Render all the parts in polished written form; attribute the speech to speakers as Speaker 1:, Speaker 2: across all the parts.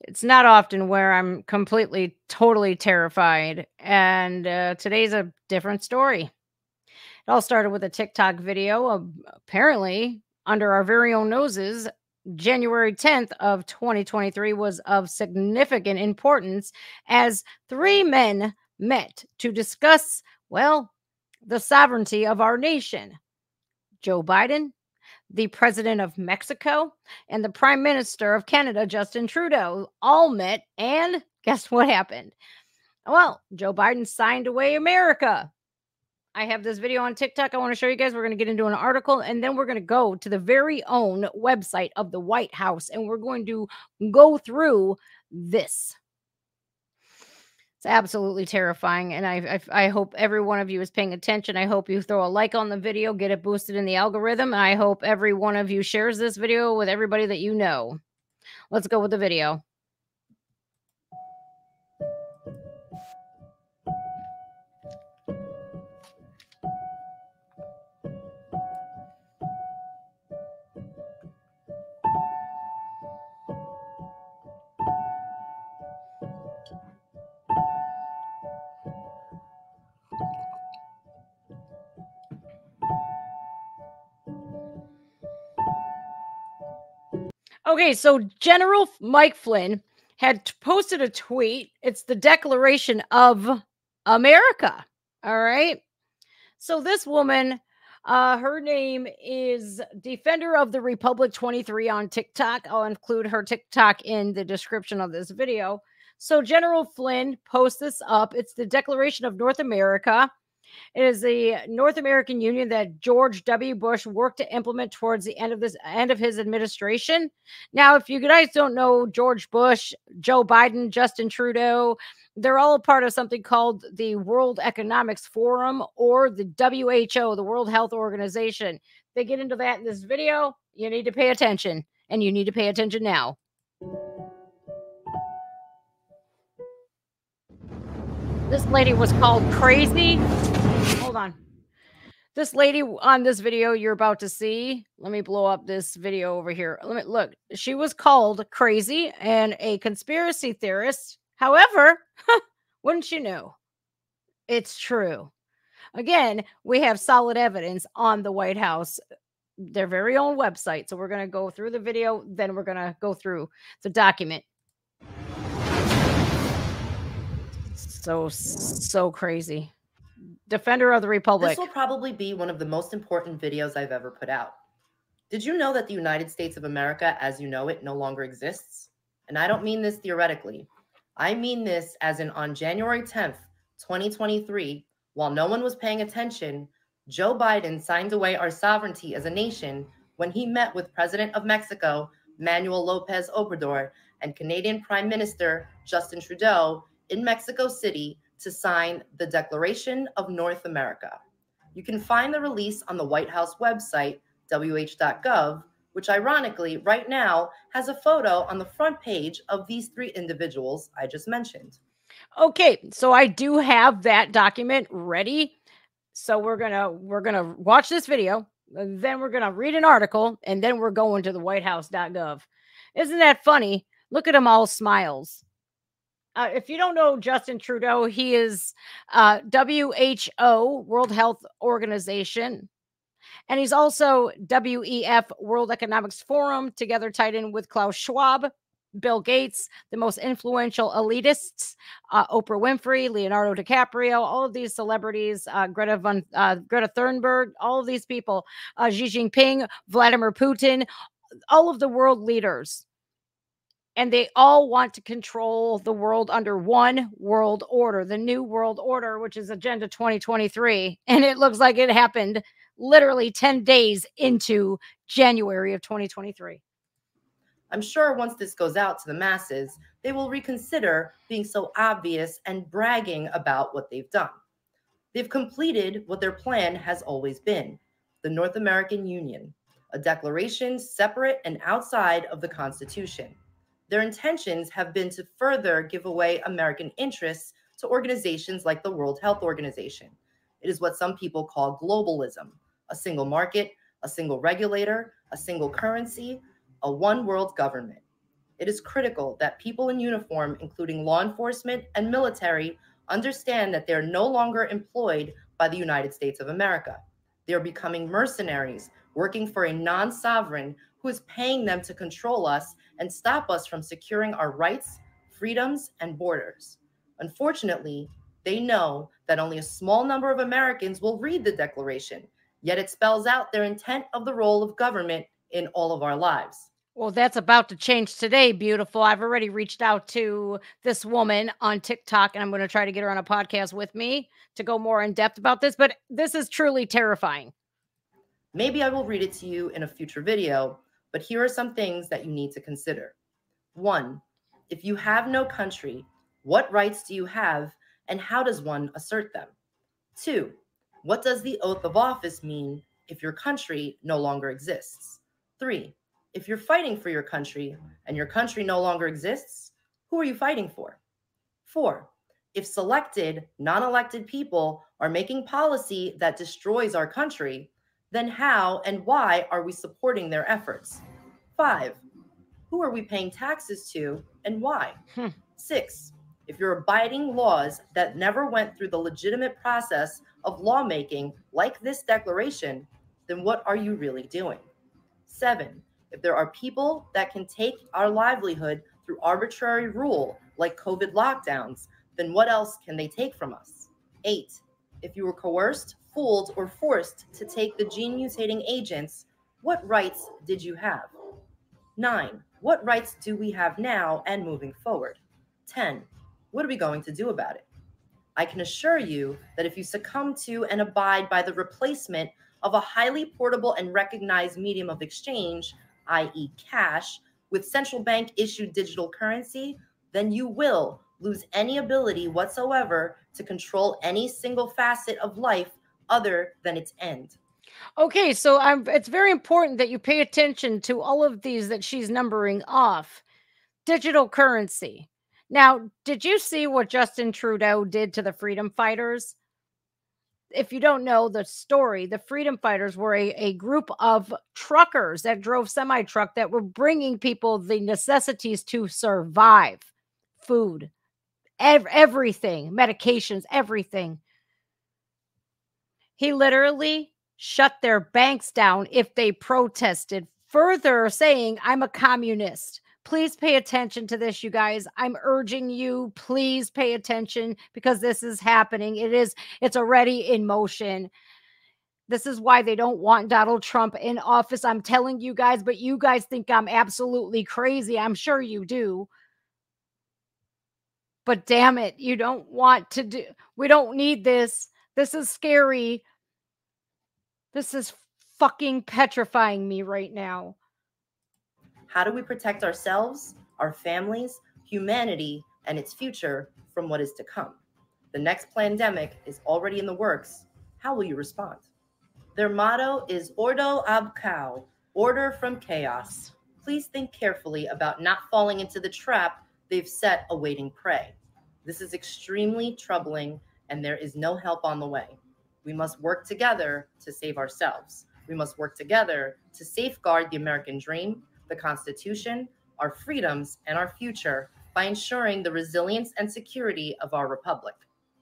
Speaker 1: It's not often where I'm completely, totally terrified. And today's a different story. It all started with a TikTok video of apparently under our very own noses. January 10th of 2023 was of significant importance as three men met to discuss, well, the sovereignty of our nation. Joe Biden, the president of Mexico, and the prime minister of Canada, Justin Trudeau, all met. And guess what happened? Well, Joe Biden signed away America. I have this video on TikTok I want to show you guys. We're going to get into an article and then we're going to go to the very own website of the White House and we're going to go through this. It's absolutely terrifying, and I hope every one of you is paying attention. I hope you throw a like on the video, get it boosted in the algorithm, and I hope every one of you shares this video with everybody that you know. Let's go with the video. Okay, so General Mike Flynn had posted a tweet. It's the Declaration of America. All right. So this woman, her name is Defender of the Republic 23 on TikTok. I'll include her TikTok in the description of this video. So General Flynn posts this up. It's the Declaration of North America. It is the North American Union that George W. Bush worked to implement towards the end of his administration. Now, if you guys don't know George Bush, Joe Biden, Justin Trudeau, they're all a part of something called the World Economics Forum or the WHO, the World Health Organization. They get into that in this video. You need to pay attention, and you need to pay attention now. This lady was called crazy. Hold on. This lady on this video you're about to see, let me blow up this video over here. Let me look. She was called crazy and a conspiracy theorist. However, wouldn't you know? It's true. Again, we have solid evidence on the White House, their very own website. So we're going to go through the video, then we're going to go through the document. So crazy. Defender of the Republic.
Speaker 2: This will probably be one of the most important videos I've ever put out. Did you know that the United States of America, as you know it, no longer exists? And I don't mean this theoretically. I mean this as in on January 10th, 2023, while no one was paying attention, Joe Biden signed away our sovereignty as a nation when he met with President of Mexico, Manuel Lopez Obrador, and Canadian Prime Minister Justin Trudeau in Mexico City to sign the Declaration of North America. You can find the release on the White House website, wh.gov, which ironically right now has a photo on the front page of these three individuals I just mentioned.
Speaker 1: Okay, so I do have that document ready. So we're gonna watch this video, then we're gonna read an article, and then we're going to the whitehouse.gov. Isn't that funny? Look at them all smiles. If you don't know Justin Trudeau, he is WHO, World Health Organization, and he's also WEF, World Economics Forum, together tied in with Klaus Schwab, Bill Gates, the most influential elitists, Oprah Winfrey, Leonardo DiCaprio, all of these celebrities, Greta Thunberg, all of these people, Xi Jinping, Vladimir Putin, all of the world leaders. And they all want to control the world under one world order, the new world order, which is Agenda 2023. And it looks like it happened literally 10 days into January of 2023.
Speaker 2: I'm sure once this goes out to the masses, they will reconsider being so obvious and bragging about what they've done. They've completed what their plan has always been, the North American Union, a declaration separate and outside of the Constitution. Their intentions have been to further give away American interests to organizations like the World Health Organization. It is what some people call globalism, a single market, a single regulator, a single currency, a one world government. It is critical that people in uniform, including law enforcement and military, understand that they are no longer employed by the United States of America. They are becoming mercenaries, working for a non sovereign who is paying them to control us and stop us from securing our rights, freedoms, and borders. Unfortunately, they know that only a small number of Americans will read the Declaration, yet it spells out their intent of the role of government in all of our lives.
Speaker 1: Well, that's about to change today, beautiful. I've already reached out to this woman on TikTok, and I'm going to try to get her on a podcast with me to go more in depth about this, but this is truly terrifying.
Speaker 2: Maybe I will read it to you in a future video, but here are some things that you need to consider. 1. If you have no country, what rights do you have and how does one assert them? 2. What does the oath of office mean if your country no longer exists? 3. If you're fighting for your country and your country no longer exists, who are you fighting for? 4. If selected, non-elected people are making policy that destroys our country, then how and why are we supporting their efforts? 5. Who are we paying taxes to and why? 6. If you're abiding laws that never went through the legitimate process of lawmaking, like this declaration, then what are you really doing? 7. If there are people that can take our livelihood through arbitrary rule, like COVID lockdowns, then what else can they take from us? 8. If you were coerced, fooled, or forced to take the gene mutating agents, what rights did you have? 9. What rights do we have now and moving forward? 10. What are we going to do about it? I can assure you that if you succumb to and abide by the replacement of a highly portable and recognized medium of exchange, i.e., cash, with central bank issued digital currency, then you will lose any ability whatsoever to control any single facet of life other than its end.
Speaker 1: Okay, so it's very important that you pay attention to all of these that she's numbering off. Digital currency. Now, did you see what Justin Trudeau did to the freedom fighters? If you don't know the story, the freedom fighters were a group of truckers that drove semi truck that were bringing people the necessities to survive: food, everything, medications, everything. He literally shut their banks down if they protested, further saying, I'm a communist. Please pay attention to this, you guys. I'm urging you, please pay attention because this is happening. It's already in motion. This is why they don't want Donald Trump in office. I'm telling you guys, but you guys think I'm absolutely crazy. I'm sure you do. But damn it, you don't want to do, we don't need this. This is scary. This is fucking petrifying me right now.
Speaker 2: How do we protect ourselves, our families, humanity, and its future from what is to come? The next pandemic is already in the works. How will you respond? Their motto is Ordo ab Chao, order from chaos. Please think carefully about not falling into the trap they've set awaiting prey. This is extremely troubling, and there is no help on the way. We must work together to save ourselves. We must work together to safeguard the American dream, the Constitution, our freedoms, and our future by ensuring the resilience and security of our republic.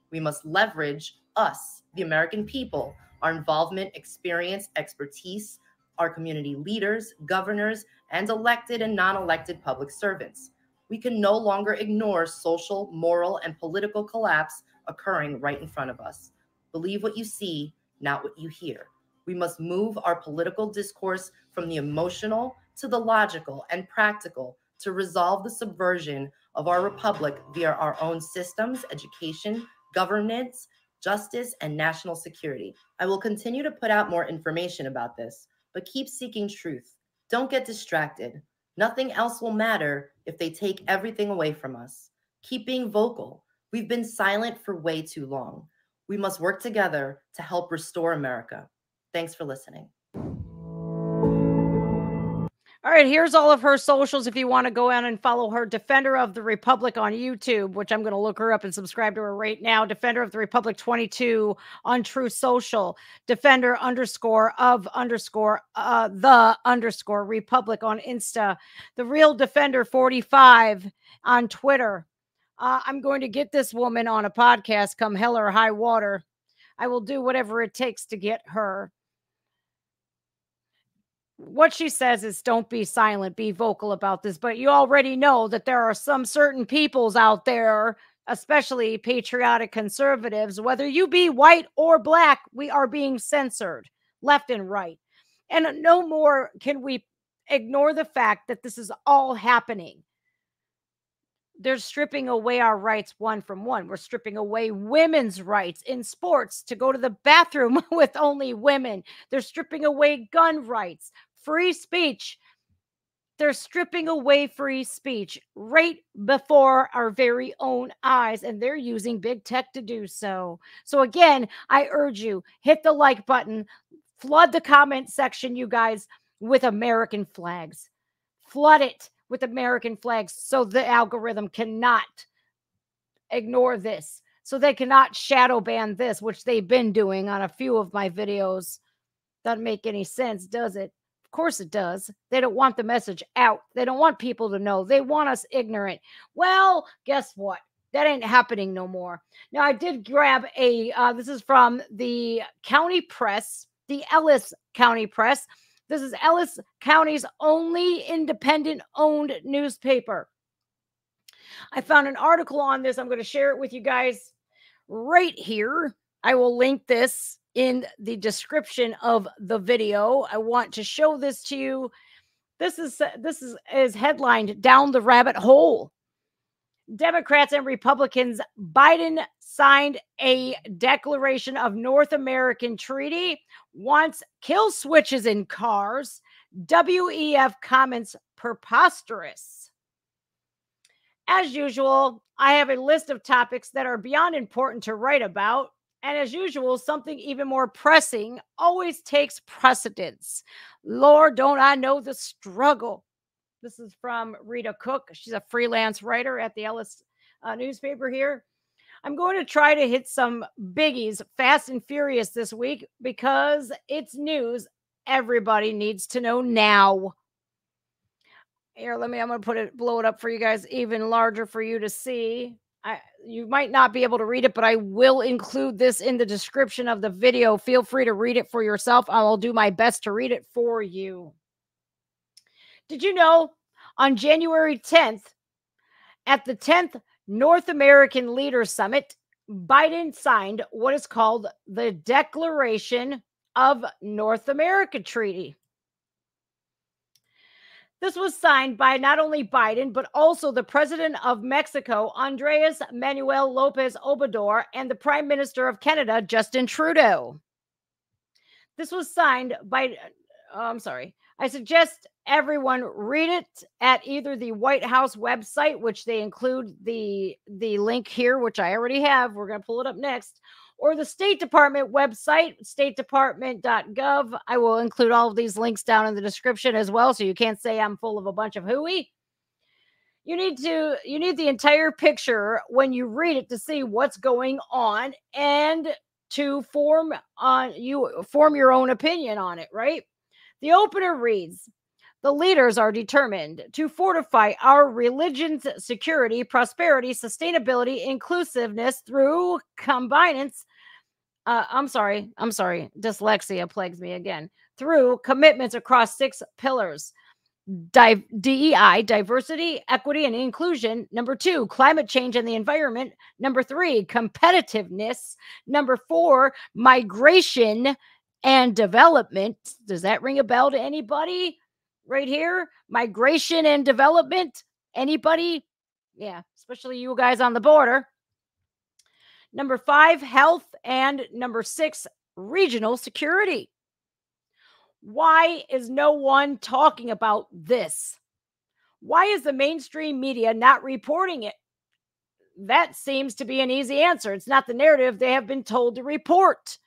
Speaker 2: We must leverage us, the American people, our involvement, experience, expertise, our community leaders, governors, and elected and non-elected public servants. We can no longer ignore social, moral, and political collapse occurring right in front of us. Believe what you see, not what you hear. We must move our political discourse from the emotional to the logical and practical to resolve the subversion of our republic via our own systems, education, governance, justice, and national security. I will continue to put out more information about this, but keep seeking truth. Don't get distracted. Nothing else will matter if they take everything away from us. Keep being vocal. We've been silent for way too long. We must work together to help restore America. Thanks for listening.
Speaker 1: All right, here's all of her socials if you want to go out and follow her. Defender of the Republic on YouTube, which I'm going to look her up and subscribe to her right now. Defender of the Republic 22 on True Social. Defender underscore of underscore the underscore Republic on Insta. The Real Defender 45 on Twitter. I'm going to get this woman on a podcast come hell or high water. I will do whatever it takes to get her. What she says is don't be silent, be vocal about this. But you already know that there are some certain peoples out there, especially patriotic conservatives, whether you be white or black, we are being censored left and right. And no more can we ignore the fact that this is all happening. They're stripping away our rights one from one. We're stripping away women's rights in sports to go to the bathroom with only women. They're stripping away gun rights, free speech. They're stripping away free speech right before our very own eyes, and they're using big tech to do so. So again, I urge you, hit the like button, flood the comment section, you guys, with American flags. Flood it with American flags so the algorithm cannot ignore this, so they cannot shadow ban this, which they've been doing on a few of my videos. Doesn't make any sense, does it? Of course it does. They don't want the message out. They don't want people to know. They want us ignorant. Well, guess what? That ain't happening no more. Now, I did grab this is from the county press, the Ellis County Press. This is Ellis County's only independent-owned newspaper. I found an article on this. I'm going to share it with you guys right here. I will link this in the description of the video. I want to show this to you. This is headlined "Down the Rabbit Hole." Democrats and Republicans, Biden signed a declaration of North American treaty, wants kill switches in cars. WEF comments preposterous. As usual, I have a list of topics that are beyond important to write about. And as usual, something even more pressing always takes precedence. Lord, don't I know the struggle. This is from Rita Cook. She's a freelance writer at the Ellis newspaper here. I'm going to try to hit some biggies fast and furious this week because it's news everybody needs to know now. Here, I'm going to blow it up for you guys even larger for you to see. You might not be able to read it, but I will include this in the description of the video. Feel free to read it for yourself. I will do my best to read it for you. Did you know on January 10th, at the 10th North American Leaders Summit, Biden signed what is called the Declaration of North America Treaty. This was signed by not only Biden, but also the president of Mexico, Andrés Manuel López Obrador, and the Prime Minister of Canada, Justin Trudeau. This was signed by, I suggest everyone read it at either the White House website, which they include the link here, which I already have. We're going to pull it up next. Or the State Department website, statedepartment.gov. I will include all of these links down in the description as well, so you can't say I'm full of a bunch of hooey. You need the entire picture when you read it to see what's going on and to form your own opinion on it, right? The opener reads, "The leaders are determined to fortify our religion's security, prosperity, sustainability, inclusiveness through commitments." Dyslexia plagues me again. Through commitments across 6 pillars: DEI, diversity, equity, and inclusion. Number 2, climate change and the environment. Number 3, competitiveness. Number 4, migration and development. Does that ring a bell to anybody? Right here, migration and development. Anybody? Yeah, especially you guys on the border. Number 5, health. And number 6, regional security. Why is no one talking about this? Why is the mainstream media not reporting it? That seems to be an easy answer. It's not the narrative they have been told to report,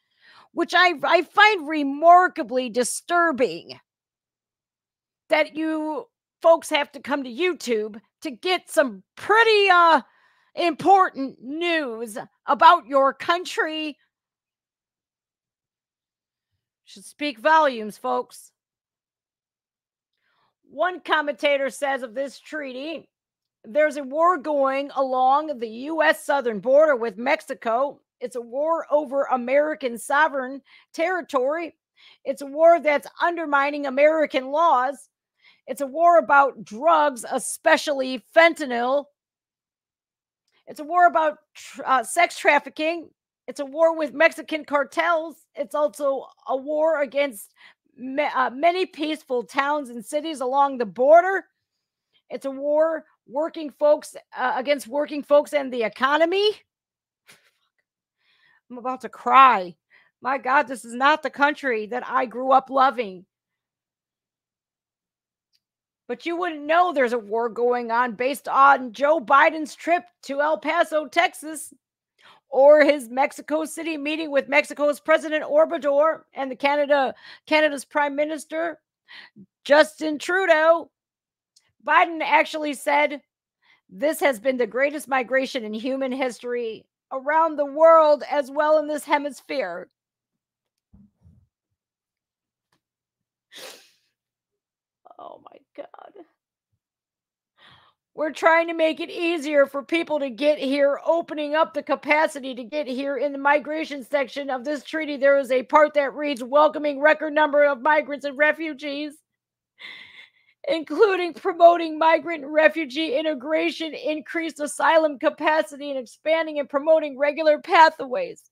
Speaker 1: which I find remarkably disturbing. that you folks have to come to YouTube to get some pretty important news about your country. Should speak volumes, folks. One commentator says of this treaty, there's a war going along the U.S. southern border with Mexico. It's a war over American sovereign territory. It's a war that's undermining American laws. It's a war about drugs, especially fentanyl. It's a war about sex trafficking. It's a war with Mexican cartels. It's also a war against many peaceful towns and cities along the border. It's a war against working folks and the economy. I'm about to cry. My God, this is not the country that I grew up loving. But you wouldn't know there's a war going on based on Joe Biden's trip to El Paso, Texas, or his Mexico City meeting with Mexico's President Obrador and Canada's Prime Minister, Justin Trudeau. Biden actually said, this has been the greatest migration in human history around the world as well in this hemisphere. Oh my God. We're trying to make it easier for people to get here, opening up the capacity to get here. In the migration section of this treaty, there is a part that reads, welcoming record number of migrants and refugees, including promoting migrant and refugee integration, increased asylum capacity, and expanding and promoting regular pathways.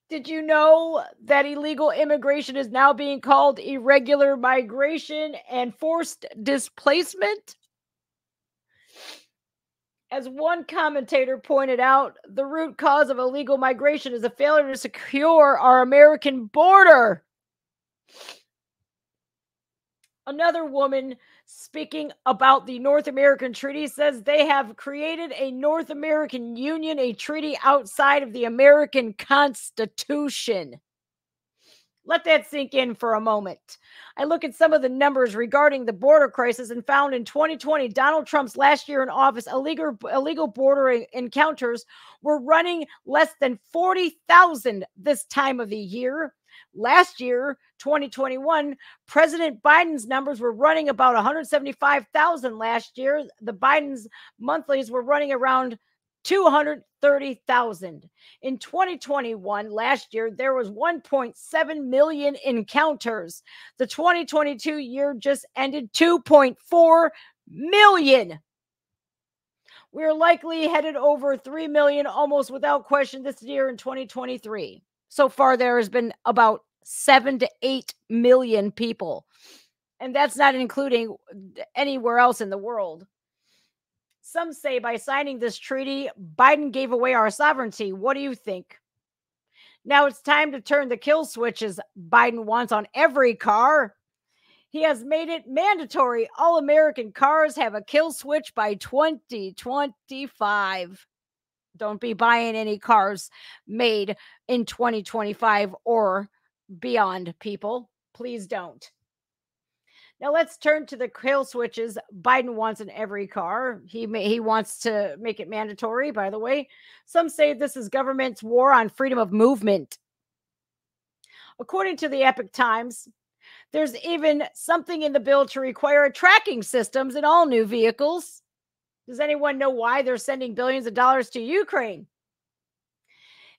Speaker 1: Did you know that illegal immigration is now being called irregular migration and forced displacement? As one commentator pointed out, the root cause of illegal migration is a failure to secure our American border. Another woman speaking about the North American Treaty says they have created a North American Union, a treaty outside of the American Constitution. Let that sink in for a moment. I look at some of the numbers regarding the border crisis and found in 2020, Donald Trump's last year in office, illegal border encounters were running less than 40,000 this time of the year. Last year, 2021, President Biden's numbers were running about 175,000 last year. The Biden's monthlies were running around 230,000. In 2021, last year, there was 1.7 million encounters. The 2022 year just ended, 2.4 million. We're likely headed over 3 million almost without question this year in 2023. So far, there has been about 7 to 8 million people. And that's not including anywhere else in the world. Some say by signing this treaty, Biden gave away our sovereignty. What do you think? Now it's time to turn the kill switches Biden wants on every car. He has made it mandatory. All American cars have a kill switch by 2025. Don't be buying any cars made in 2025 or beyond, people. Please don't. Now let's turn to the kill switches Biden wants in every car. He wants to make it mandatory, by the way. Some say this is government's war on freedom of movement. According to the Epoch Times, there's even something in the bill to require tracking systems in all new vehicles. Does anyone know why they're sending billions of dollars to Ukraine?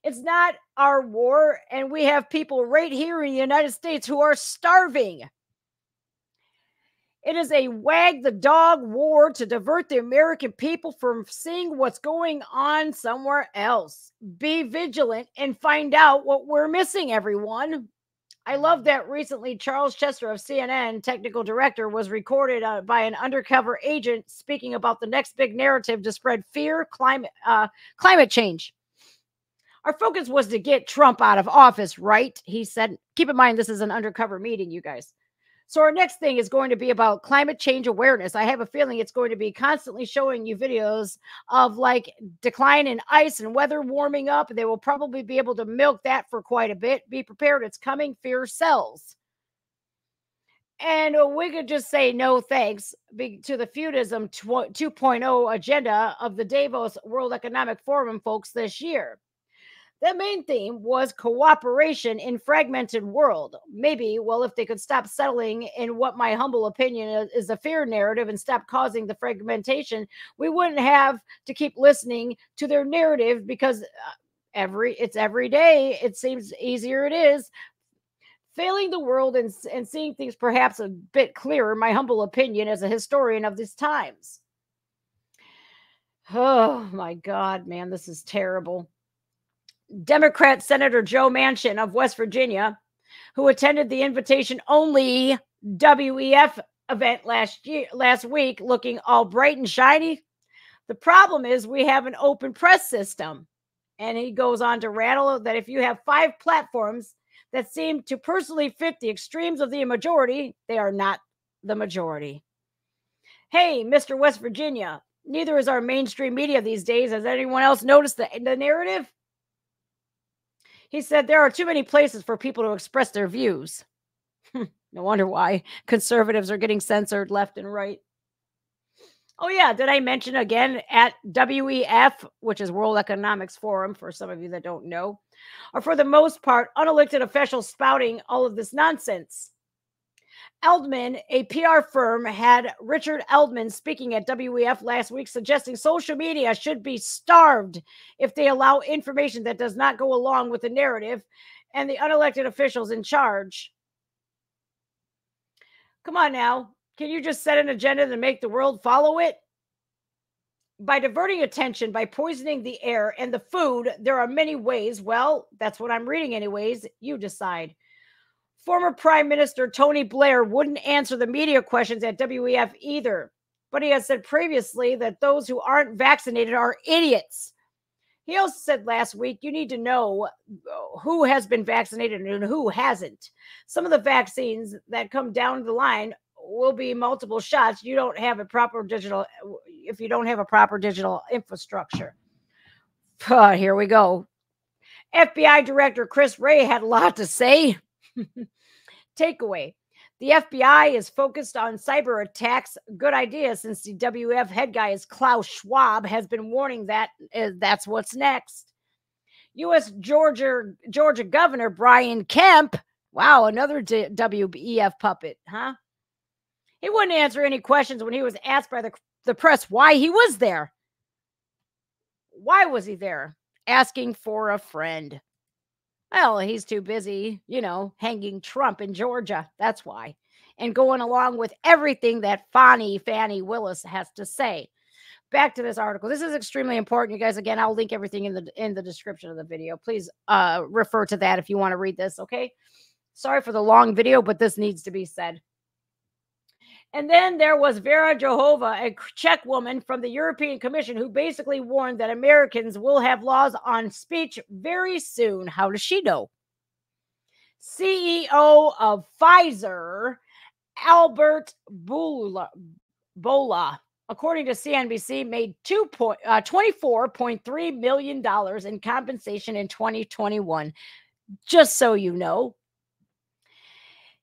Speaker 1: It's not our war, and we have people right here in the United States who are starving. It is a wag the dog war to divert the American people from seeing what's going on somewhere else. Be vigilant and find out what we're missing, everyone. I love that recently Charles Chester of CNN, technical director, was recorded by an undercover agent speaking about the next big narrative to spread fear, climate change. Our focus was to get Trump out of office, right? He said. Keep in mind, this is an undercover meeting, you guys. So our next thing is going to be about climate change awareness. I have a feeling it's going to be constantly showing you videos of like decline in ice and weather warming up. They will probably be able to milk that for quite a bit. Be prepared. It's coming. Fear sells. And we could just say no thanks to the feudism 2.0 agenda of the Davos World Economic Forum folks this year. The main theme was cooperation in fragmented world. Maybe, well, if they could stop settling in what my humble opinion is a fear narrative and stop causing the fragmentation, we wouldn't have to keep listening to their narrative because it's every day. It seems easier it is. Failing the world and seeing things perhaps a bit clearer, my humble opinion as a historian of these times. Oh my God, man, this is terrible. Democrat Senator Joe Manchin of West Virginia, who attended the invitation-only WEF event last week, looking all bright and shiny. The problem is we have an open press system. And he goes on to rattle that if you have 5 platforms that seem to personally fit the extremes of the majority, they are not the majority. Hey, Mr. West Virginia, neither is our mainstream media these days. Has anyone else noticed the narrative? He said there are too many places for people to express their views. No wonder why conservatives are getting censored left and right. Oh, yeah. Did I mention again at WEF, which is World Economics Forum, for some of you that don't know, are for the most part unelected officials spouting all of this nonsense. Eldman, a PR firm, had Richard Eldman speaking at WEF last week, suggesting social media should be starved if they allow information that does not go along with the narrative and the unelected officials in charge. Come on now. Can you just set an agenda to make the world follow it? By diverting attention, by poisoning the air and the food, there are many ways. Well, that's what I'm reading anyways. You decide. Former Prime Minister Tony Blair wouldn't answer the media questions at WEF either, but he has said previously that those who aren't vaccinated are idiots. He also said last week, you need to know who has been vaccinated and who hasn't. Some of the vaccines that come down the line will be multiple shots. If you don't have a proper digital infrastructure. Here we go. FBI Director Chris Wray had a lot to say. Takeaway. The FBI is focused on cyber attacks. Good idea, since the WF head guy is Klaus Schwab has been warning that that's what's next. U.S. Georgia Governor Brian Kemp. Wow, another WEF puppet, huh? He wouldn't answer any questions when he was asked by the press why he was there. Why was he there? Asking for a friend. Well, he's too busy, hanging Trump in Georgia. That's why. And going along with everything that Fani Willis has to say. Back to this article. This is extremely important, you guys. Again, I'll link everything in the description of the video. Please refer to that if you want to read this, okay? Sorry for the long video, but this needs to be said. And then there was Vera Jourova, a Czech woman from the European Commission, who basically warned that Americans will have laws on speech very soon. How does she know? CEO of Pfizer, Albert Bourla, according to CNBC, made $24.3 million in compensation in 2021. Just so you know.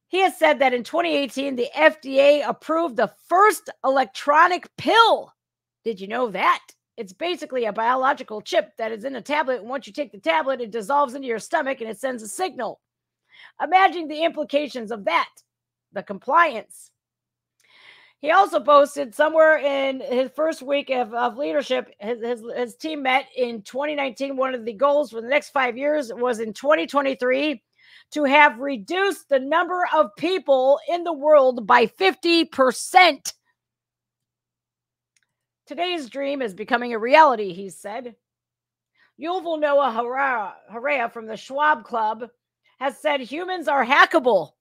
Speaker 1: He has said that in 2018, the FDA approved the first electronic pill. Did you know that? It's basically a biological chip that is in a tablet. And once you take the tablet, it dissolves into your stomach and it sends a signal. Imagine the implications of that, the compliance. He also posted somewhere in his first week of leadership, his team met in 2019. One of the goals for the next 5 years was in 2023 to have reduced the number of people in the world by 50%. Today's dream is becoming a reality, he said. Yuval Noah Harari from the Schwab Club has said humans are hackable.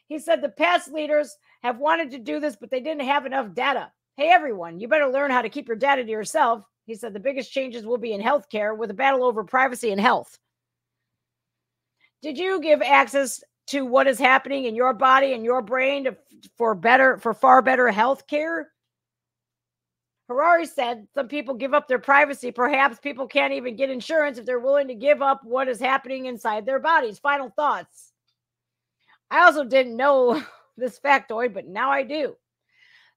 Speaker 1: He said the past leaders have wanted to do this, but they didn't have enough data. Hey, everyone, you better learn how to keep your data to yourself. He said the biggest changes will be in healthcare with a battle over privacy and health. Did you give access to what is happening in your body and your brain for far better health care? Harari said some people give up their privacy. Perhaps people can't even get insurance if they're willing to give up what is happening inside their bodies. Final thoughts. I also didn't know this factoid, but now I do.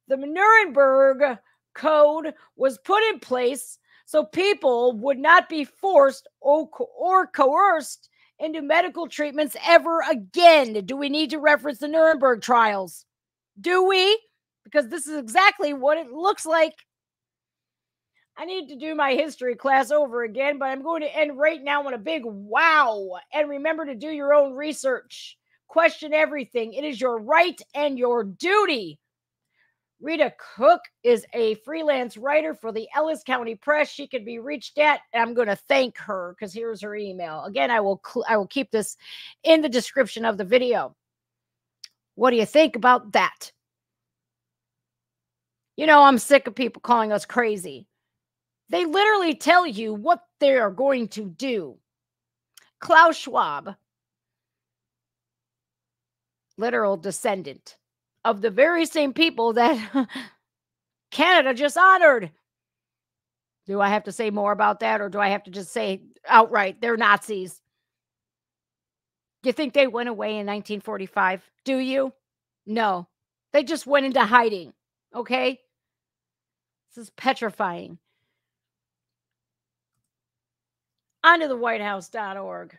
Speaker 1: The Nuremberg Code was put in place so people would not be forced or coerced into medical treatments ever again. Do we need to reference the Nuremberg trials? Do we? Because this is exactly what it looks like. I need to do my history class over again, but I'm going to end right now on a big wow. And remember to do your own research. Question everything. It is your right and your duty. Rita Cook is a freelance writer for the Ellis County Press. She can be reached at, and I'm going to thank her because here's her email. Again, I will keep this in the description of the video. What do you think about that? You know, I'm sick of people calling us crazy. They literally tell you what they are going to do. Klaus Schwab, literal descendant of the very same people that Canada just honored. Do I have to say more about that, or do I have to just say outright they're Nazis? Do you think they went away in 1945? Do you? No. They just went into hiding, okay? This is petrifying. On to the whitehouse.org.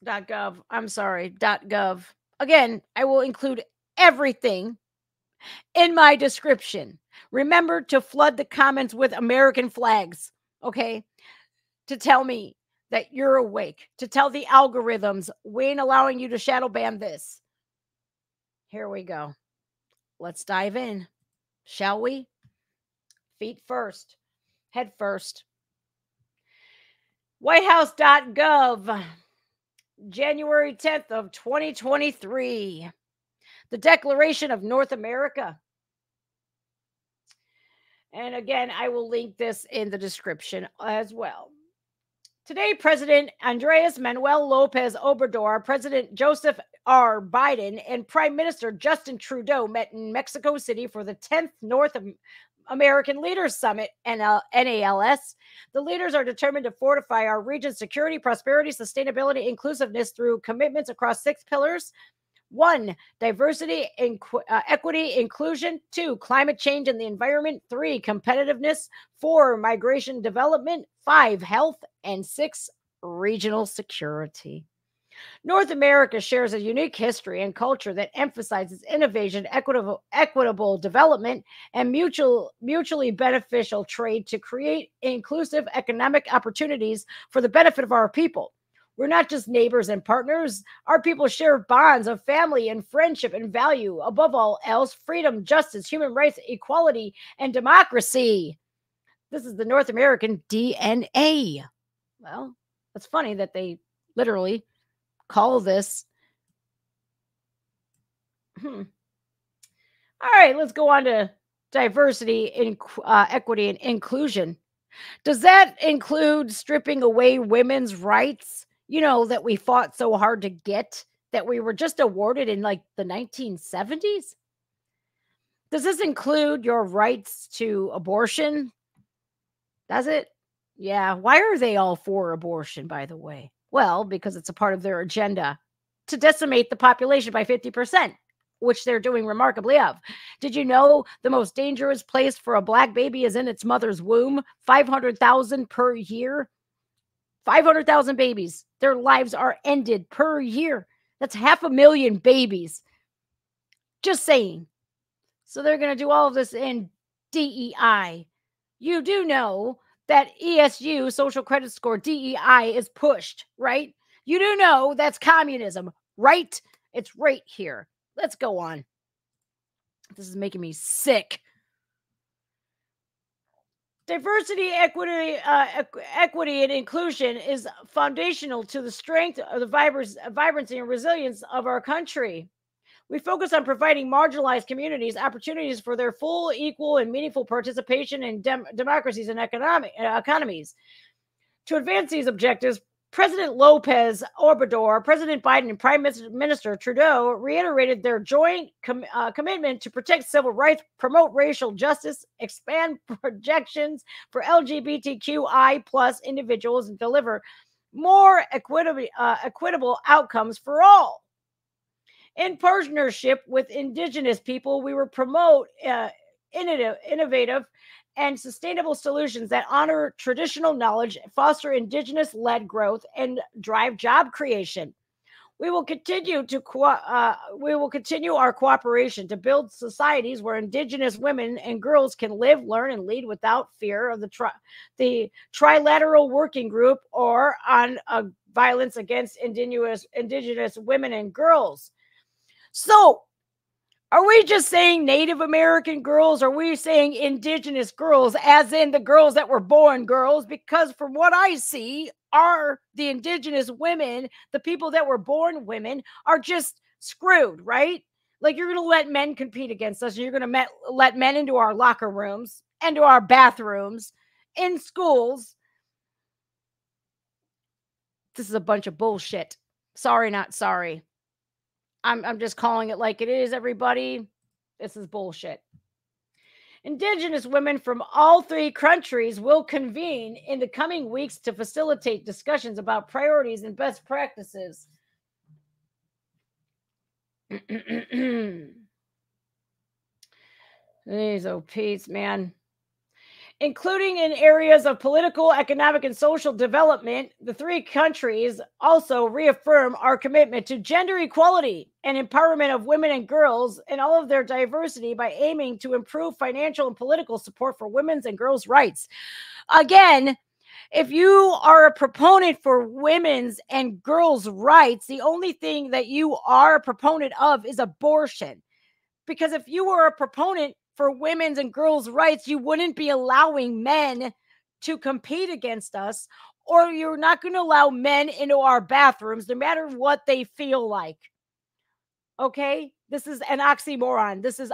Speaker 1: .gov. I'm sorry, .gov. Again, I will include everything in my description. Remember to flood the comments with American flags, okay? To tell me that you're awake, to tell the algorithms we ain't allowing you to shadow ban this. Here we go. Let's dive in, shall we? Feet first, head first. Whitehouse.gov, January 10th of 2023. The Declaration of North America. And again, I will link this in the description as well. Today, President Andres Manuel Lopez Obrador, President Joseph R. Biden, and Prime Minister Justin Trudeau met in Mexico City for the 10th North American Leaders Summit, NALS. The leaders are determined to fortify our region's security, prosperity, sustainability, inclusiveness through commitments across 6 pillars. 1, diversity, equity, inclusion. 2, climate change and the environment. 3, competitiveness. 4, migration development. 5, health. And 6, regional security. North America shares a unique history and culture that emphasizes innovation, equitable development, and mutually beneficial trade to create inclusive economic opportunities for the benefit of our people. We're not just neighbors and partners. Our people share bonds of family and friendship and value. Above all else, freedom, justice, human rights, equality, and democracy. This is the North American DNA. Well, it's funny that they literally call this. All right, let's go on to diversity, equity, and inclusion. Does that include stripping away women's rights? You know, that we fought so hard to get, that we were just awarded in like the 1970s? Does this include your rights to abortion? Does it? Yeah. Why are they all for abortion, by the way? Well, because it's a part of their agenda to decimate the population by 50%, which they're doing remarkably of. Did you know the most dangerous place for a Black baby is in its mother's womb? 500,000 per year. 500,000 babies. Their lives are ended per year. That's 500,000 babies. Just saying. So they're going to do all of this in DEI. You do know that ESU, social credit score, DEI, is pushed, right? You do know that's communism, right? It's right here. Let's go on. This is making me sick. Diversity, equity, and inclusion is foundational to the strength of the vibrancy and resilience of our country. We focus on providing marginalized communities opportunities for their full, equal, and meaningful participation in democracies and economies. To advance these objectives, President Lopez Obrador, President Biden, and Prime Minister Trudeau reiterated their joint commitment to protect civil rights, promote racial justice, expand protections for LGBTQI plus individuals, and deliver more equitable outcomes for all. In partnership with Indigenous people, we will promote innovative and sustainable solutions that honor traditional knowledge, foster Indigenous-led growth, and drive job creation. We will continue our cooperation to build societies where Indigenous women and girls can live, learn, and lead without fear of the Trilateral Working Group or on violence against Indigenous women and girls. So, are we just saying Native American girls? Or are we saying Indigenous girls, as in the girls that were born girls? Because from what I see, are the Indigenous women, the people that were born women, are just screwed, right? Like, you're going to let men compete against us. And you're going to let men into our locker rooms, into our bathrooms, in schools. This is a bunch of bullshit. Sorry, not sorry. I'm just calling it like it is, everybody. This is bullshit. Indigenous women from all three countries will convene in the coming weeks to facilitate discussions about priorities and best practices. These OPs, man. Including in areas of political, economic, and social development, the three countries also reaffirm our commitment to gender equality and empowerment of women and girls in all of their diversity by aiming to improve financial and political support for women's and girls' rights. Again, if you are a proponent for women's and girls' rights, the only thing that you are a proponent of is abortion. Because if you were a proponent for women's and girls' rights, you wouldn't be allowing men to compete against us, or you're not going to allow men into our bathrooms, no matter what they feel like. Okay? This is an oxymoron. This is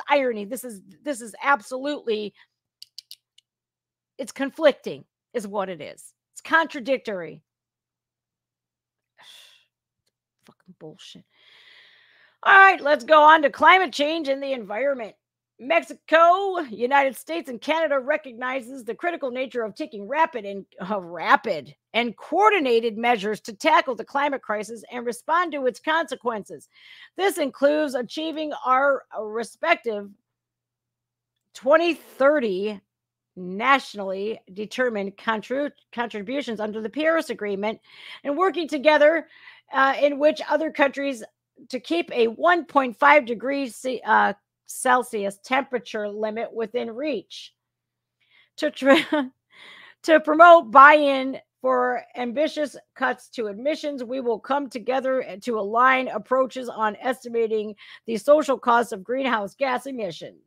Speaker 1: irony. This is absolutely, it's conflicting, is what it is. It's contradictory. Fucking bullshit. All right, let's go on to climate change and the environment. Mexico, United States, and Canada recognizes the critical nature of taking rapid and coordinated measures to tackle the climate crisis and respond to its consequences. This includes achieving our respective 2030 nationally determined contributions under the Paris Agreement and working together in which other countries to keep a 1.5 degrees Celsius temperature limit within reach. To promote buy-in for ambitious cuts to emissions, we will come together to align approaches on estimating the social costs of greenhouse gas emissions.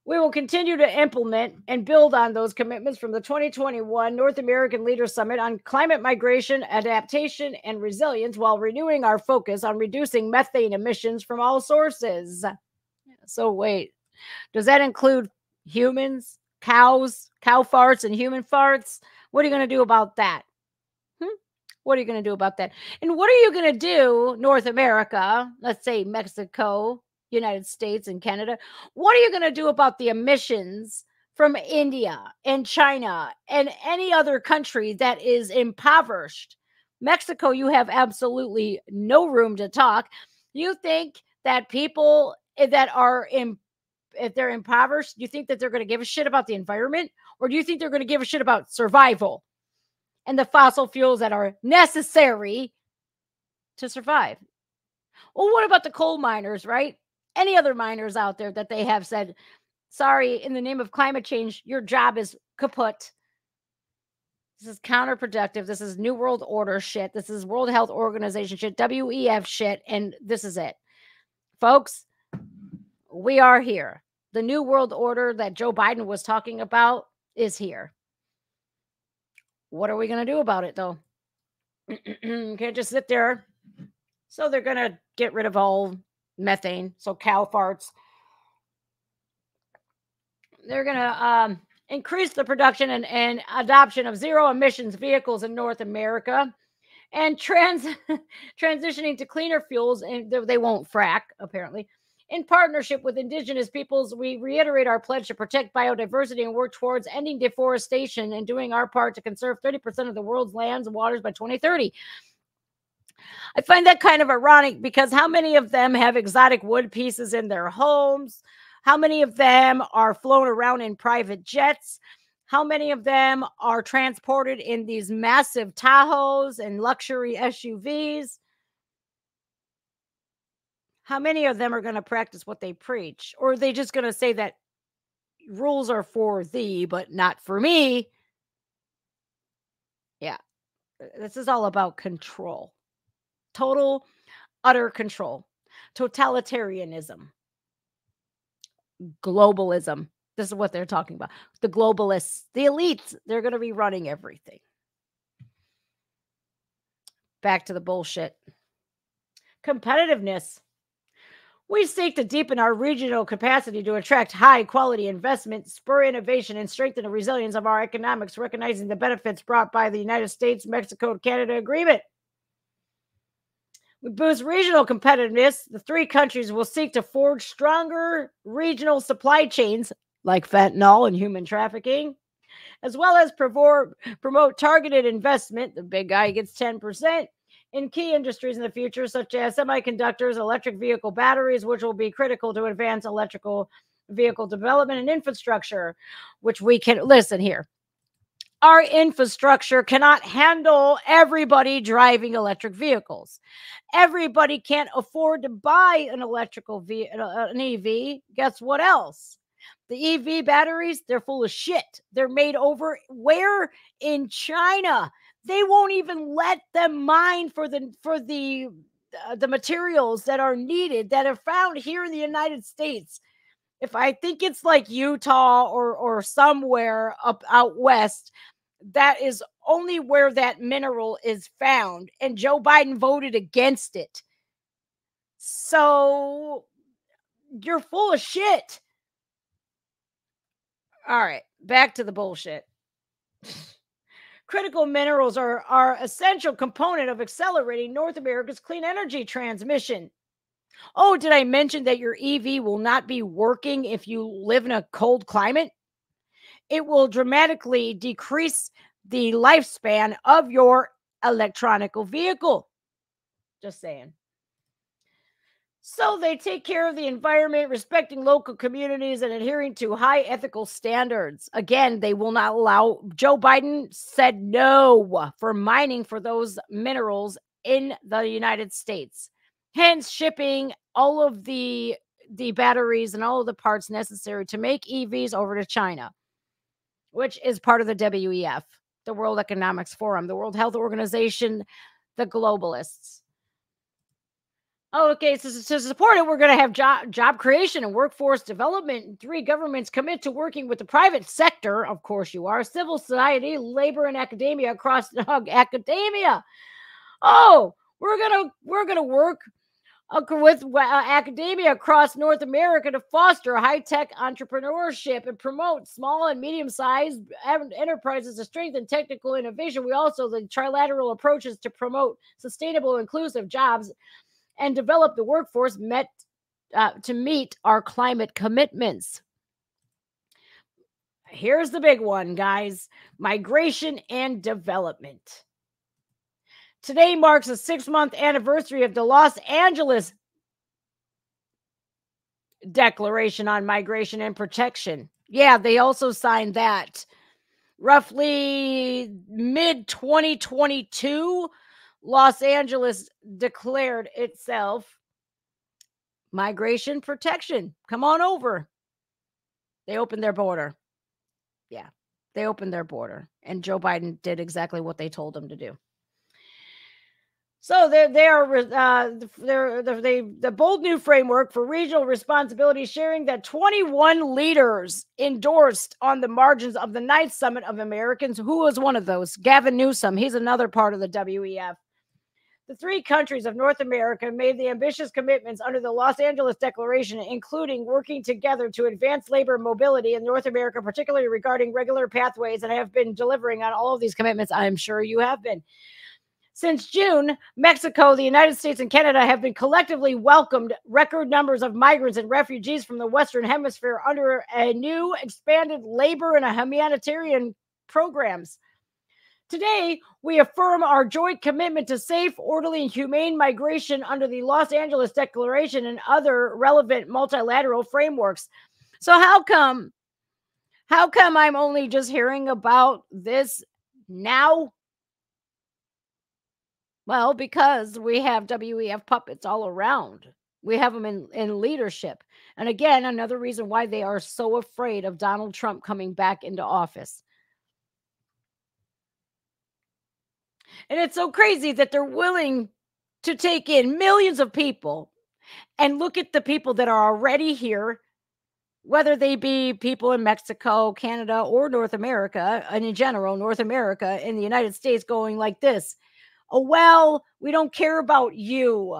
Speaker 1: We will continue to implement and build on those commitments from the 2021 North American Leaders Summit on climate migration, adaptation, and resilience while renewing our focus on reducing methane emissions from all sources. So wait, does that include humans, cows, cow farts, and human farts? What are you going to do about that? What are you going to do about that? And what are you going to do, North America, let's say Mexico, United States, and Canada? What are you going to do about the emissions from India and China and any other country that is impoverished? Mexico, you have absolutely no room to talk. You think that people that are if they're impoverished, do you think that they're going to give a shit about the environment? Or do you think they're going to give a shit about survival and the fossil fuels that are necessary to survive? Well, what about the coal miners, right? Any other miners out there that they have said, sorry, in the name of climate change, your job is kaput. This is counterproductive. This is New World Order shit. This is World Health Organization shit, WEF shit, and this is it. Folks, we are here. The New World Order that Joe Biden was talking about is here. What are we going to do about it, though? Can't just sit there. So they're going to get rid of all methane, so cow farts. They're going to increase the production and adoption of zero emissions vehicles in North America, and transitioning to cleaner fuels, and they won't frack, apparently. In partnership with Indigenous peoples, we reiterate our pledge to protect biodiversity and work towards ending deforestation and doing our part to conserve 30% of the world's lands and waters by 2030. I find that kind of ironic because how many of them have exotic wood pieces in their homes? How many of them are flown around in private jets? How many of them are transported in these massive Tahoes and luxury SUVs? How many of them are going to practice what they preach? Or are they just going to say that rules are for thee, but not for me? Yeah, this is all about control. Total, utter control. Totalitarianism. Globalism. This is what they're talking about. The globalists, the elites, they're going to be running everything. Back to the bullshit. Competitiveness. We seek to deepen our regional capacity to attract high-quality investment, spur innovation, and strengthen the resilience of our economics, recognizing the benefits brought by the United States-Mexico-Canada Agreement. We boost regional competitiveness. The three countries will seek to forge stronger regional supply chains, like fentanyl and human trafficking, as well as promote targeted investment. The big guy gets 10%. In key industries in the future, such as semiconductors, electric vehicle batteries, which will be critical to advance electrical vehicle development, and infrastructure, which we can listen here. Our infrastructure cannot handle everybody driving electric vehicles. Everybody can't afford to buy an an EV. Guess what else? The EV batteries, they're full of shit. They're made over where? In China. They won't even let them mine for the materials that are needed that are found here in the United States. If I think it's like Utah or somewhere up out west, that is only where that mineral is found, and Joe Biden voted against it. So you're full of shit. All right, back to the bullshit. Critical minerals are essential component of accelerating North America's clean energy transmission. Oh, did I mention that your EV will not be working if you live in a cold climate? It will dramatically decrease the lifespan of your electronic vehicle. Just saying. So they take care of the environment, respecting local communities, and adhering to high ethical standards. Again, they will not allow. Joe Biden said no for mining for those minerals in the United States. Hence, shipping all of the batteries and all of the parts necessary to make EVs over to China, which is part of the WEF, the World Economics Forum, the World Health Organization, the globalists. Oh, okay. So to support it, we're going to have job creation and workforce development. 3 governments commit to working with the private sector. Of course you are. Civil society, labor, and academia across academia. Oh, we're going to work with academia across North America to foster high-tech entrepreneurship and promote small and medium-sized enterprises to strengthen technical innovation. We also, the trilateral approaches to promote sustainable, inclusive jobs and develop the workforce to meet our climate commitments. Here's the big one, guys. Migration and development. Today marks the 6-month anniversary of the Los Angeles Declaration on Migration and Protection. Yeah, they also signed that. Roughly mid-2022, Los Angeles declared itself migration protection. Come on over. They opened their border. Yeah, they opened their border. And Joe Biden did exactly what they told him to do. So the bold new framework for regional responsibility sharing that 21 leaders endorsed on the margins of the 9th Summit of Americans. Who was one of those? Gavin Newsom. He's another part of the WEF. The three countries of North America made the ambitious commitments under the Los Angeles Declaration, including working together to advance labor mobility in North America, particularly regarding regular pathways, and have been delivering on all of these commitments. I'm sure you have been. Since June, Mexico, the United States, and Canada have been collectively welcomed record numbers of migrants and refugees from the Western Hemisphere under a new expanded labor and humanitarian programs. Today, we affirm our joint commitment to safe, orderly, and humane migration under the Los Angeles Declaration and other relevant multilateral frameworks. So how come I'm only just hearing about this now? Well, because we have WEF puppets all around. We have them in leadership. And again, another reason why they are so afraid of Donald Trump coming back into office. And it's so crazy that they're willing to take in millions of people and look at the people that are already here, whether they be people in Mexico, Canada, or North America, and in general, North America and the United States going like this. Oh, well, we don't care about you.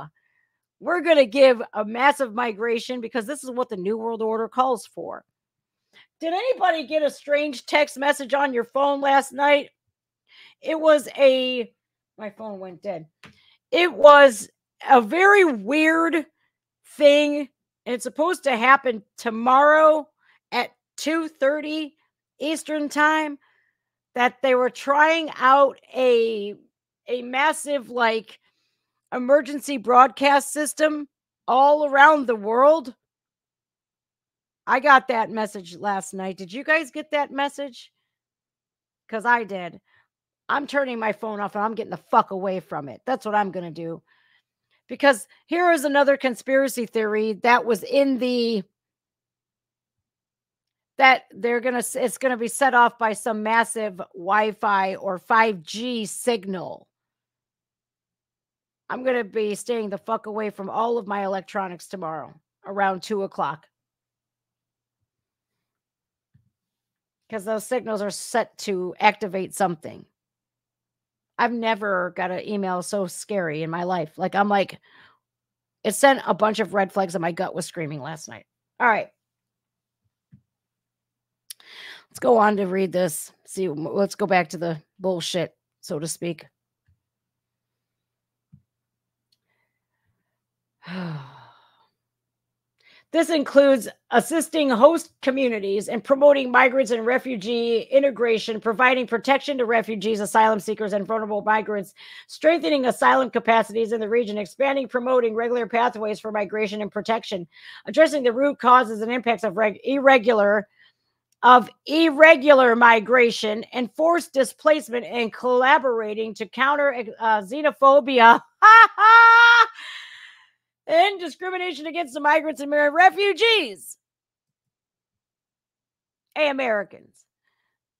Speaker 1: We're going to give a massive migration because this is what the New World Order calls for. Did anybody get a strange text message on your phone last night? It was my phone went dead. It was a very weird thing. And it's supposed to happen tomorrow at 2:30 Eastern time, that they were trying out a massive emergency broadcast system all around the world. I got that message last night. Did you guys get that message? Because I did. I'm turning my phone off and I'm getting the fuck away from it. That's what I'm going to do. Because here is another conspiracy theory that was in that it's going to be set off by some massive Wi-Fi or 5G signal. I'm going to be staying the fuck away from all of my electronics tomorrow around 2:00. Because those signals are set to activate something. I've never got an email so scary in my life. It sent a bunch of red flags and my gut was screaming last night. All right. Let's go on to read this. Let's go back to the bullshit, so to speak. This includes assisting host communities and promoting migrants and refugee integration, providing protection to refugees, asylum seekers, and vulnerable migrants, strengthening asylum capacities in the region, expanding, promoting regular pathways for migration and protection, addressing the root causes and impacts of irregular migration and forced displacement, and collaborating to counter xenophobia and discrimination against the migrants and refugees. Hey, Americans,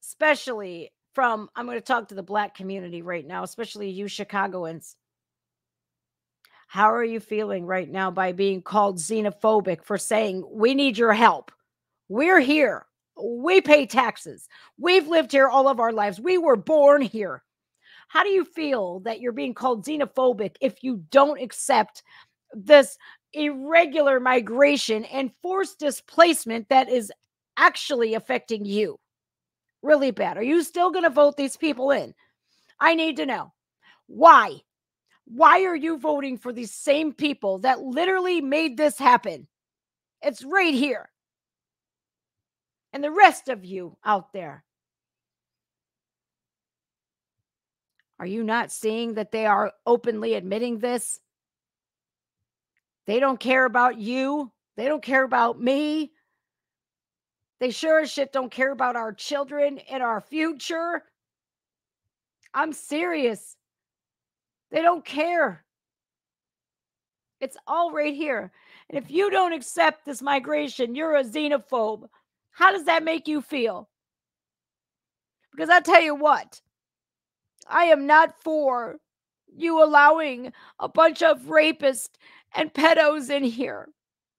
Speaker 1: especially I'm going to talk to the Black community right now, especially you Chicagoans. How are you feeling right now by being called xenophobic for saying, we need your help? We're here. We pay taxes. We've lived here all of our lives. We were born here. How do you feel that you're being called xenophobic if you don't accept this irregular migration and forced displacement that is actually affecting you really bad? Are you still going to vote these people in? I need to know. Why? Why are you voting for these same people that literally made this happen? It's right here. And the rest of you out there, are you not seeing that they are openly admitting this? They don't care about you. They don't care about me. They sure as shit don't care about our children and our future. I'm serious. They don't care. It's all right here. And if you don't accept this migration, you're a xenophobe. How does that make you feel? Because I tell you what, I am not for you allowing a bunch of rapists and pedos in here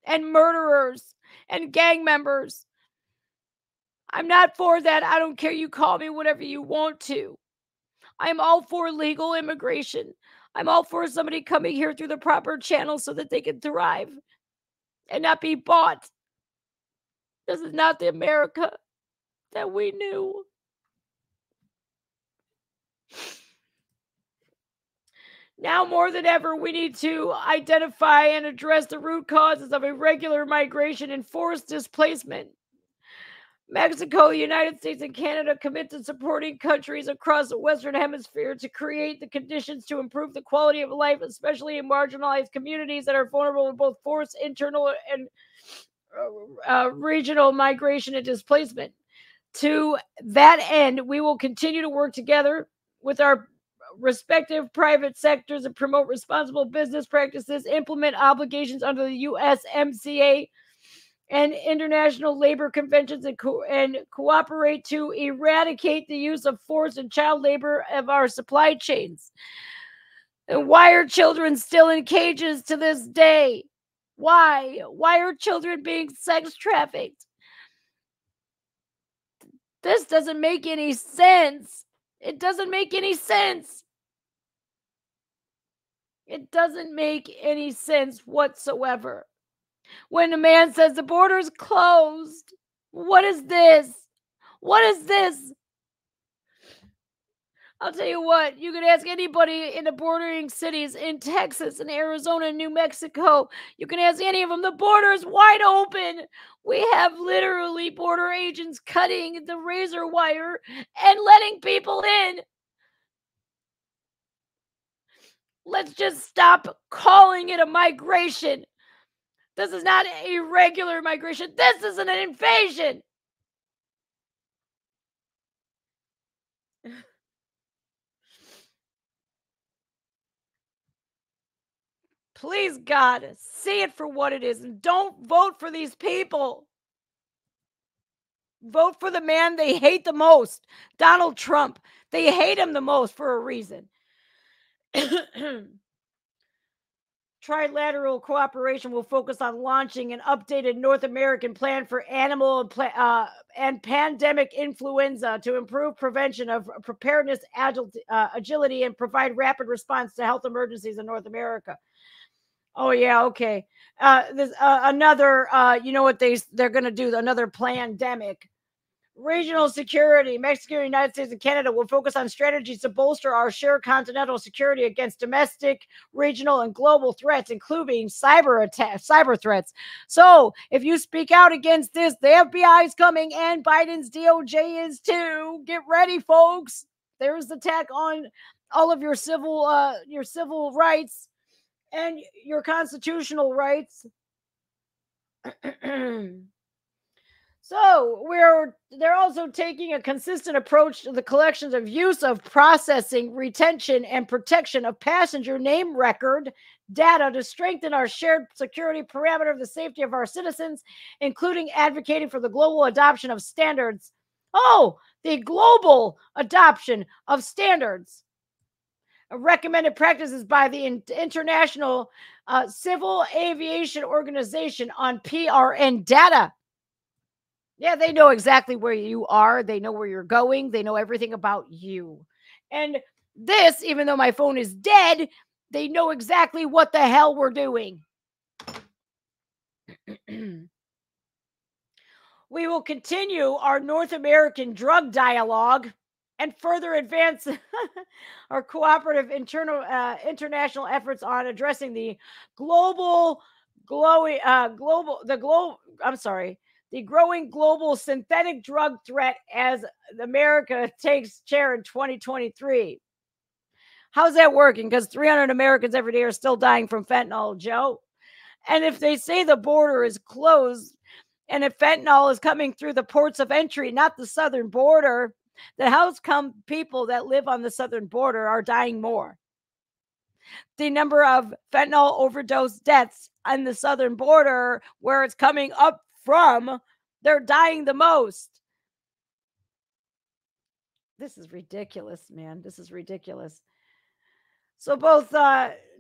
Speaker 1: and murderers and gang members. I'm not for that. I don't care. You call me whatever you want to. I'm all for legal immigration. I'm all for somebody coming here through the proper channels so that they can thrive and not be bought. This is not the America that we knew. Now more than ever, we need to identify and address the root causes of irregular migration and forced displacement. Mexico, the United States, and Canada commit to supporting countries across the Western Hemisphere to create the conditions to improve the quality of life, especially in marginalized communities that are vulnerable to both forced internal and regional migration and displacement. To that end, we will continue to work together with our respective private sectors and promote responsible business practices, implement obligations under the USMCA and international labor conventions, and cooperate to eradicate the use of forced and child labor of our supply chains. And why are children still in cages to this day? Why? Why are children being sex trafficked? This doesn't make any sense. It doesn't make any sense. It doesn't make any sense whatsoever. When a man says the border's closed, what is this? What is this? I'll tell you what, you can ask anybody in the bordering cities in Texas and Arizona and New Mexico. You can ask any of them. The border is wide open. We have literally border agents cutting the razor wire and letting people in. Let's just stop calling it a migration. This is not irregular migration. This is an invasion. Please, God, see it for what it is and don't vote for these people. Vote for the man they hate the most, Donald Trump. They hate him the most for a reason. Trilateral cooperation will focus on launching an updated North American plan for animal and pandemic influenza to improve prevention of preparedness, agility, and provide rapid response to health emergencies in North America. Oh yeah, okay. There's another. You know what they're going to do? Another pandemic. Regional security. Mexico, United States, and Canada will focus on strategies to bolster our shared continental security against domestic, regional, and global threats, including cyber threats. So, if you speak out against this, the FBI is coming, and Biden's DOJ is too. Get ready, folks. There's the attack on all of your civil rights and your constitutional rights. So they're also taking a consistent approach to the collections of use of processing, retention, and protection of passenger name record data to strengthen our shared security parameter of the safety of our citizens, including advocating for the global adoption of standards. Oh, the global adoption of standards. Recommended practices by the International Civil Aviation Organization on PRN data. Yeah, they know exactly where you are. They know where you're going. They know everything about you. And this, even though my phone is dead, they know exactly what the hell we're doing. We will continue our North American drug dialogue and further advance our cooperative international efforts on addressing the the growing global synthetic drug threat as America takes chair in 2023. How's that working? Because 300 Americans every day are still dying from fentanyl, Joe. And if they say the border is closed, and if fentanyl is coming through the ports of entry, not the southern border, then how's come people that live on the southern border are dying more? The number of fentanyl overdose deaths on the southern border, where it's coming up from, they're dying the most. This is ridiculous, man. This is ridiculous. So both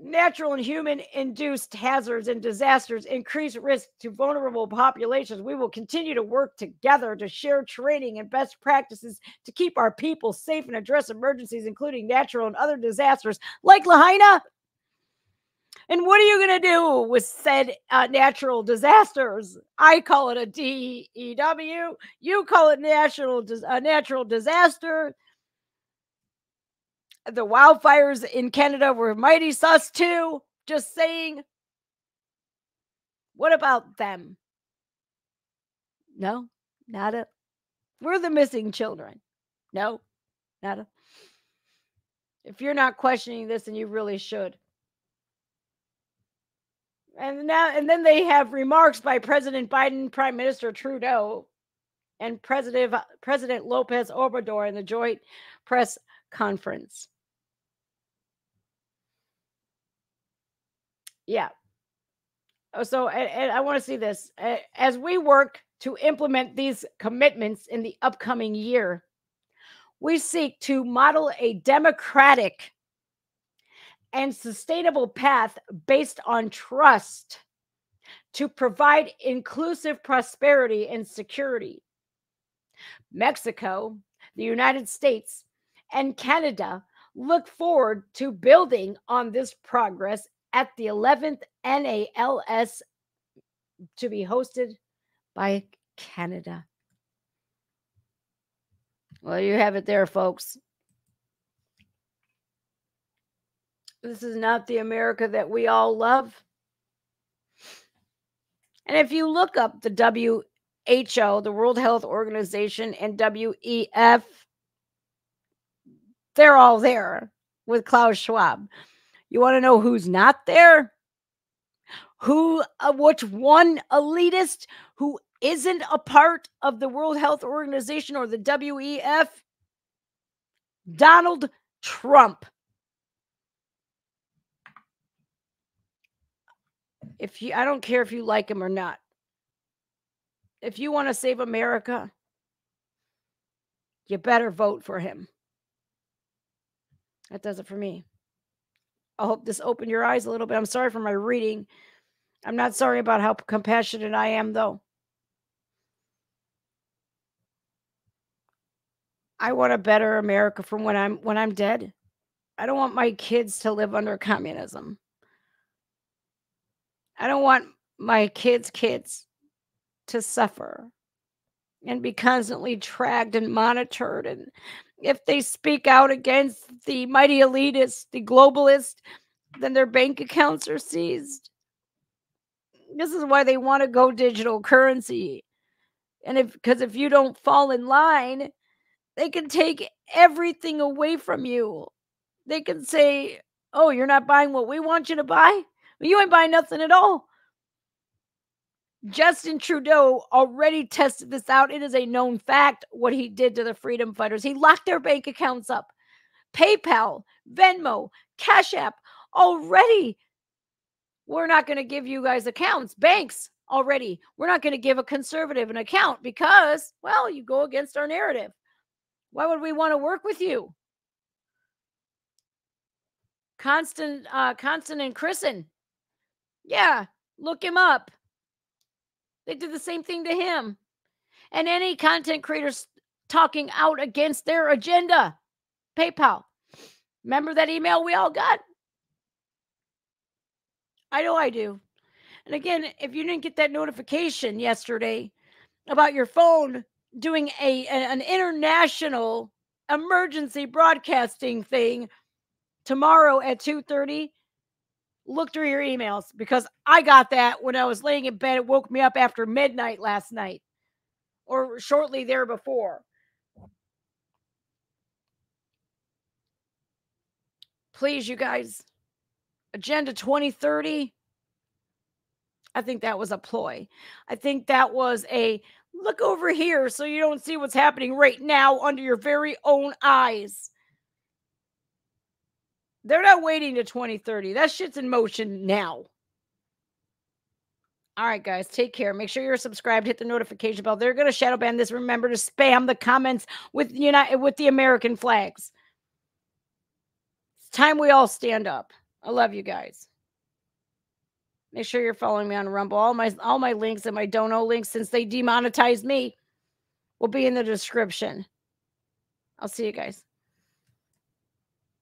Speaker 1: natural and human-induced hazards and disasters increase risk to vulnerable populations. We will continue to work together to share training and best practices to keep our people safe and address emergencies, including natural and other disasters like Lahaina. And what are you going to do with said natural disasters? I call it a DEW. You call it a natural disaster. The wildfires in Canada were mighty sus too. Just saying. What about them? No, nada. We're the missing children. No, nada. If you're not questioning this, then you really should. And then they have remarks by President Biden, Prime Minister Trudeau, and President Lopez Obrador in the joint press conference. Yeah. So, and I want to see this. As we work to implement these commitments in the upcoming year, we seek to model a democratic and sustainable path based on trust to provide inclusive prosperity and security. Mexico, the United States, and Canada look forward to building on this progress at the 11th NALS to be hosted by Canada. Well, you have it there, folks. This is not the America that we all love. And if you look up the WHO, the World Health Organization, and WEF, they're all there with Klaus Schwab. You want to know who's not there? Which one elitist who isn't a part of the World Health Organization or the WEF? Donald Trump. I don't care if you like him or not. If you want to save America, you better vote for him. That does it for me. I hope this opened your eyes a little bit. I'm sorry for my reading. I'm not sorry about how compassionate I am, though. I want a better America from when I'm dead. I don't want my kids to live under communism. I don't want my kids' kids to suffer and be constantly tracked and monitored. And if they speak out against the mighty elitists, the globalists, then their bank accounts are seized. This is why they want to go digital currency. And because if you don't fall in line, they can take everything away from you. They can say, oh, you're not buying what we want you to buy? Well, you ain't buying nothing at all. Justin Trudeau already tested this out. It is a known fact what he did to the freedom fighters. He locked their bank accounts up. PayPal, Venmo, Cash App, already. We're not going to give you guys accounts. Banks, already. We're not going to give a conservative an account because, well, you go against our narrative. Why would we want to work with you? Constant and Christen. Yeah, look him up. They did the same thing to him. And any content creators talking out against their agenda. PayPal. Remember that email we all got? I know I do. And again, if you didn't get that notification yesterday about your phone doing an international emergency broadcasting thing tomorrow at 2:30, look through your emails because I got that when I was laying in bed. It woke me up after midnight last night or shortly there before. Please, you guys, Agenda 2030, I think that was a ploy. I think that was a look over here so you don't see what's happening right now under your very own eyes. They're not waiting to 2030. That shit's in motion now. All right, guys, take care. Make sure you're subscribed. Hit the notification bell. They're going to shadow ban this. Remember to spam the comments with the American flags. time we all stand up. I love you guys. Make sure you're following me on Rumble. All my links and my dono links, since they demonetized me, will be in the description. I'll see you guys.